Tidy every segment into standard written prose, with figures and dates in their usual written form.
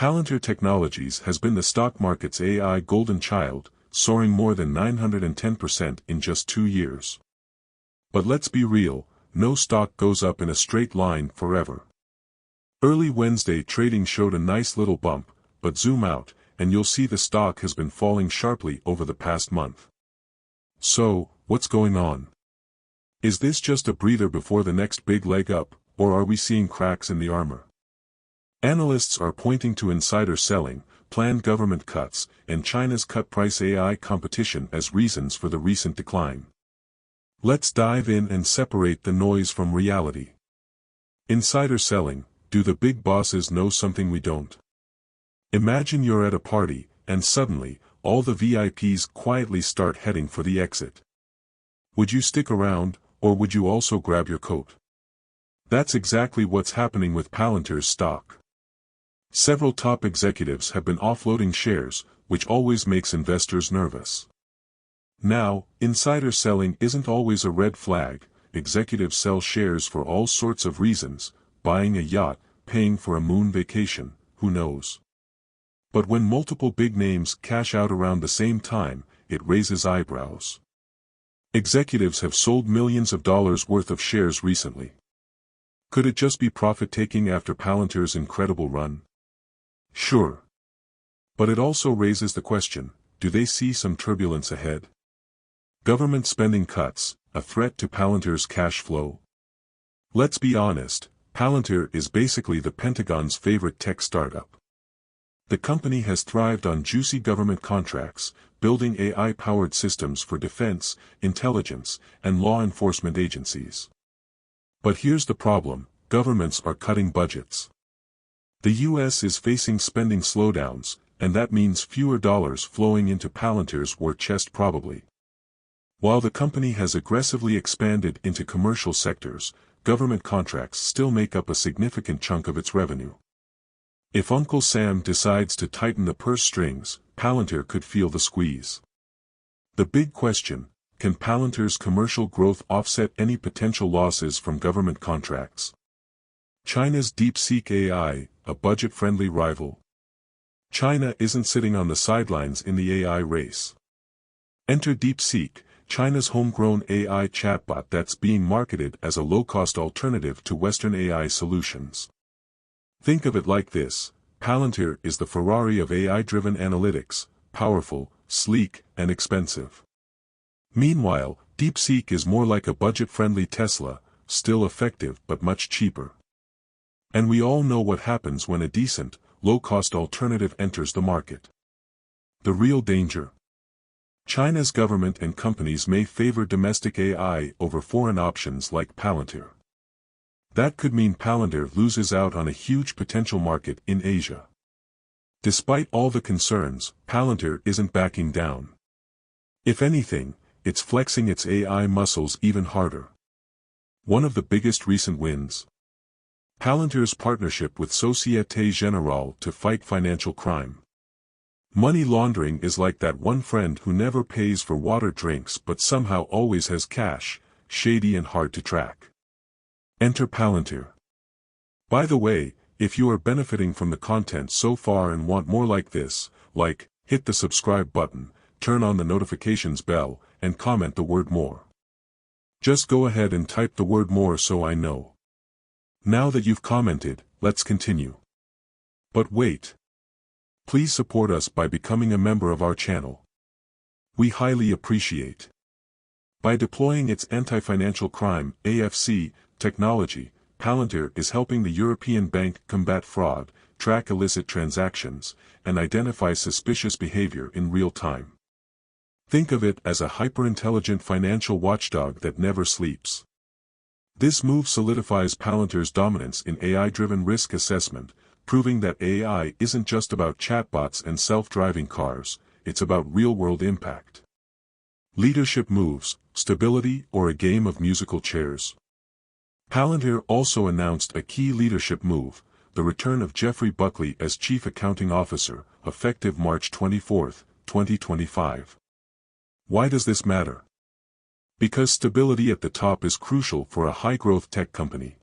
Palantir Technologies has been the stock market's AI golden child, soaring more than 910% in just 2 years. But let's be real, no stock goes up in a straight line forever. Early Wednesday trading showed a nice little bump, but zoom out, and you'll see the stock has been falling sharply over the past month. So, what's going on? Is this just a breather before the next big leg up, or are we seeing cracks in the armor? Analysts are pointing to insider selling, planned government cuts, and China's cut-price AI competition as reasons for the recent decline. Let's dive in and separate the noise from reality. Insider selling: do the big bosses know something we don't? Imagine you're at a party, and suddenly, all the VIPs quietly start heading for the exit. Would you stick around, or would you also grab your coat? That's exactly what's happening with Palantir's stock. Several top executives have been offloading shares, which always makes investors nervous. Now, insider selling isn't always a red flag. Executives sell shares for all sorts of reasons: buying a yacht, paying for a moon vacation, who knows. But when multiple big names cash out around the same time, it raises eyebrows. Executives have sold millions of dollars worth of shares recently. Could it just be profit-taking after Palantir's incredible run? Sure. But it also raises the question, do they see some turbulence ahead? Government spending cuts, a threat to Palantir's cash flow? Let's be honest, Palantir is basically the Pentagon's favorite tech startup. The company has thrived on juicy government contracts, building AI-powered systems for defense, intelligence, and law enforcement agencies. But here's the problem: governments are cutting budgets. The US is facing spending slowdowns, and that means fewer dollars flowing into Palantir's war chest probably. While the company has aggressively expanded into commercial sectors, government contracts still make up a significant chunk of its revenue. If Uncle Sam decides to tighten the purse strings, Palantir could feel the squeeze. The big question: can Palantir's commercial growth offset any potential losses from government contracts? China's DeepSeek AI, a budget-friendly rival? China isn't sitting on the sidelines in the AI race. Enter DeepSeek, China's homegrown AI chatbot that's being marketed as a low-cost alternative to Western AI solutions. Think of it like this: Palantir is the Ferrari of AI-driven analytics, powerful, sleek, and expensive. Meanwhile, DeepSeek is more like a budget-friendly Tesla, still effective but much cheaper. And we all know what happens when a decent, low-cost alternative enters the market. The real danger: China's government and companies may favor domestic AI over foreign options like Palantir. That could mean Palantir loses out on a huge potential market in Asia. Despite all the concerns, Palantir isn't backing down. If anything, it's flexing its AI muscles even harder. One of the biggest recent wins: Palantir's partnership with Société Générale to fight financial crime. Money laundering is like that one friend who never pays for water drinks but somehow always has cash, shady and hard to track. Enter Palantir. By the way, if you are benefiting from the content so far and want more like this, hit the subscribe button, turn on the notifications bell, and comment the word more. Just go ahead and type the word more so I know. Now that you've commented, let's continue. But wait. Please support us by becoming a member of our channel. We highly appreciate. By deploying its anti-financial crime (AFC) technology, Palantir is helping the European Bank combat fraud, track illicit transactions, and identify suspicious behavior in real time. Think of it as a hyper-intelligent financial watchdog that never sleeps. This move solidifies Palantir's dominance in AI-driven risk assessment, proving that AI isn't just about chatbots and self-driving cars, it's about real-world impact. Leadership moves: stability or a game of musical chairs? Palantir also announced a key leadership move: the return of Jeffrey Buckley as Chief Accounting Officer, effective March 24, 2025. Why does this matter? Because stability at the top is crucial for a high-growth tech company.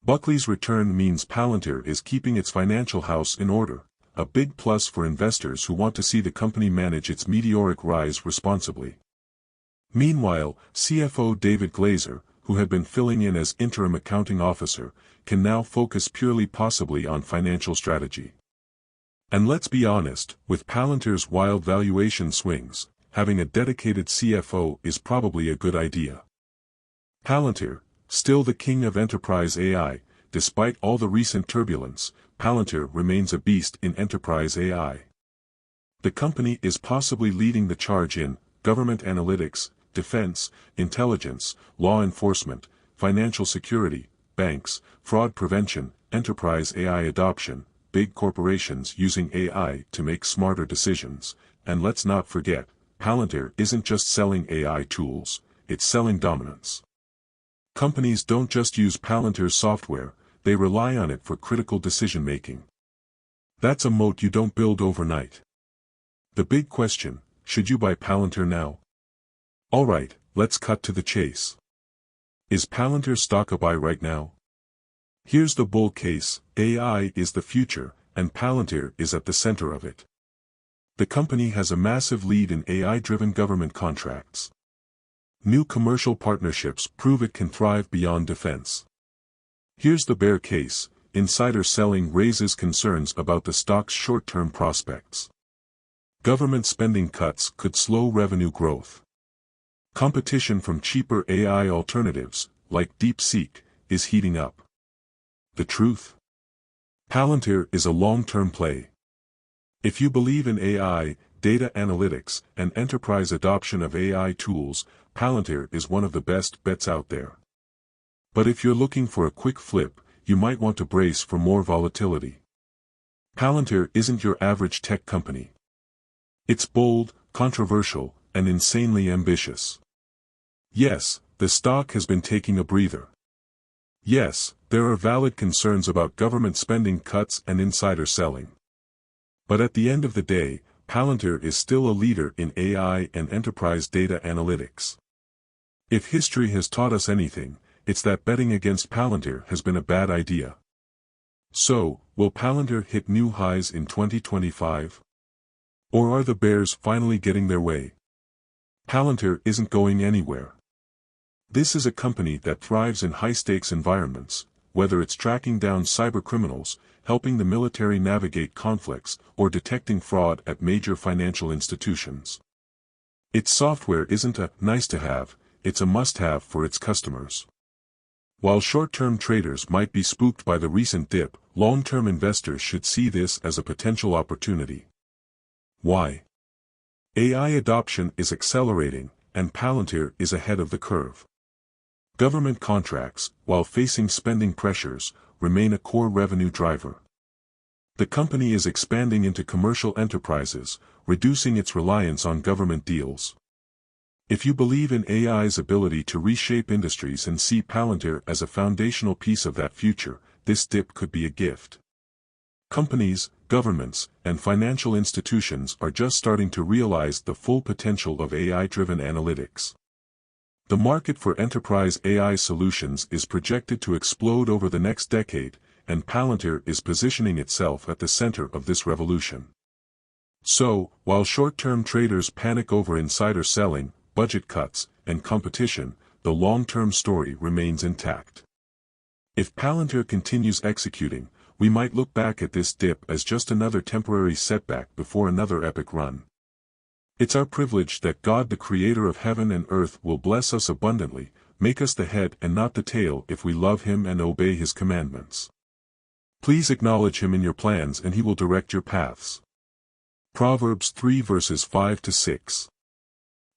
Buckley's return means Palantir is keeping its financial house in order, a big plus for investors who want to see the company manage its meteoric rise responsibly. Meanwhile, CFO David Glazer, who had been filling in as interim accounting officer, can now focus purely possibly on financial strategy. And let's be honest, with Palantir's wild valuation swings, having a dedicated CFO is probably a good idea. Palantir, still the king of enterprise AI, despite all the recent turbulence, Palantir remains a beast in enterprise AI. The company is possibly leading the charge in government analytics, defense, intelligence, law enforcement, financial security, banks, fraud prevention, enterprise AI adoption, big corporations using AI to make smarter decisions, and let's not forget, Palantir isn't just selling AI tools, it's selling dominance. Companies don't just use Palantir's software, they rely on it for critical decision-making. That's a moat you don't build overnight. The big question, should you buy Palantir now? Alright, let's cut to the chase. Is Palantir stock a buy right now? Here's the bull case: AI is the future, and Palantir is at the center of it. The company has a massive lead in AI-driven government contracts. New commercial partnerships prove it can thrive beyond defense. Here's the bear case: insider selling raises concerns about the stock's short-term prospects. Government spending cuts could slow revenue growth. Competition from cheaper AI alternatives, like DeepSeek, is heating up. The truth? Palantir is a long-term play. If you believe in AI, data analytics, and enterprise adoption of AI tools, Palantir is one of the best bets out there. But if you're looking for a quick flip, you might want to brace for more volatility. Palantir isn't your average tech company. It's bold, controversial, and insanely ambitious. Yes, the stock has been taking a breather. Yes, there are valid concerns about government spending cuts and insider selling. But at the end of the day, Palantir is still a leader in AI and enterprise data analytics. If history has taught us anything, it's that betting against Palantir has been a bad idea. So, will Palantir hit new highs in 2025? Or are the bears finally getting their way? Palantir isn't going anywhere. This is a company that thrives in high-stakes environments, whether it's tracking down cybercriminals, helping the military navigate conflicts, or detecting fraud at major financial institutions. Its software isn't a nice-to-have, it's a must-have for its customers. While short-term traders might be spooked by the recent dip, long-term investors should see this as a potential opportunity. Why? AI adoption is accelerating, and Palantir is ahead of the curve. Government contracts, while facing spending pressures, remain a core revenue driver. The company is expanding into commercial enterprises, reducing its reliance on government deals. If you believe in AI's ability to reshape industries and see Palantir as a foundational piece of that future, this dip could be a gift. Companies, governments, and financial institutions are just starting to realize the full potential of AI-driven analytics. The market for enterprise AI solutions is projected to explode over the next decade, and Palantir is positioning itself at the center of this revolution. So, while short-term traders panic over insider selling, budget cuts, and competition, the long-term story remains intact. If Palantir continues executing, we might look back at this dip as just another temporary setback before another epic run. It's our privilege that God, the creator of heaven and earth, will bless us abundantly, make us the head and not the tail if we love him and obey his commandments. Please acknowledge him in your plans and he will direct your paths. Proverbs 3 verses 5 to 6.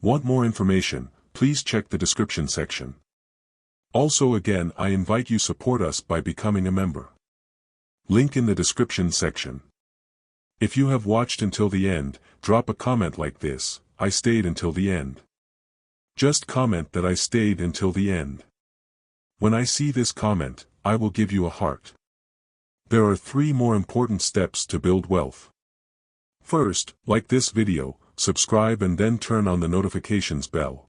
Want more information? Please check the description section. Also again, I invite you support us by becoming a member. Link in the description section. If you have watched until the end, drop a comment like this: I stayed until the end. Just comment that I stayed until the end. When I see this comment, I will give you a heart. There are 3 more important steps to build wealth. First, like this video, subscribe and then turn on the notifications bell.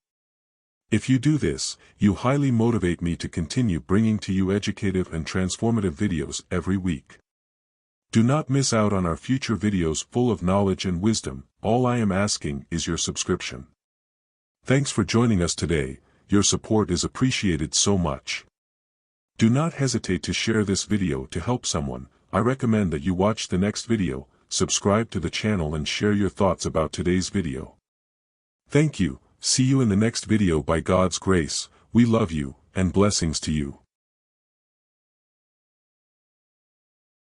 If you do this, you highly motivate me to continue bringing to you educative and transformative videos every week. Do not miss out on our future videos full of knowledge and wisdom. All I am asking is your subscription. Thanks for joining us today. Your support is appreciated so much. Do not hesitate to share this video to help someone. I recommend that you watch the next video, subscribe to the channel and share your thoughts about today's video. Thank you. See you in the next video by God's grace. We love you, and blessings to you.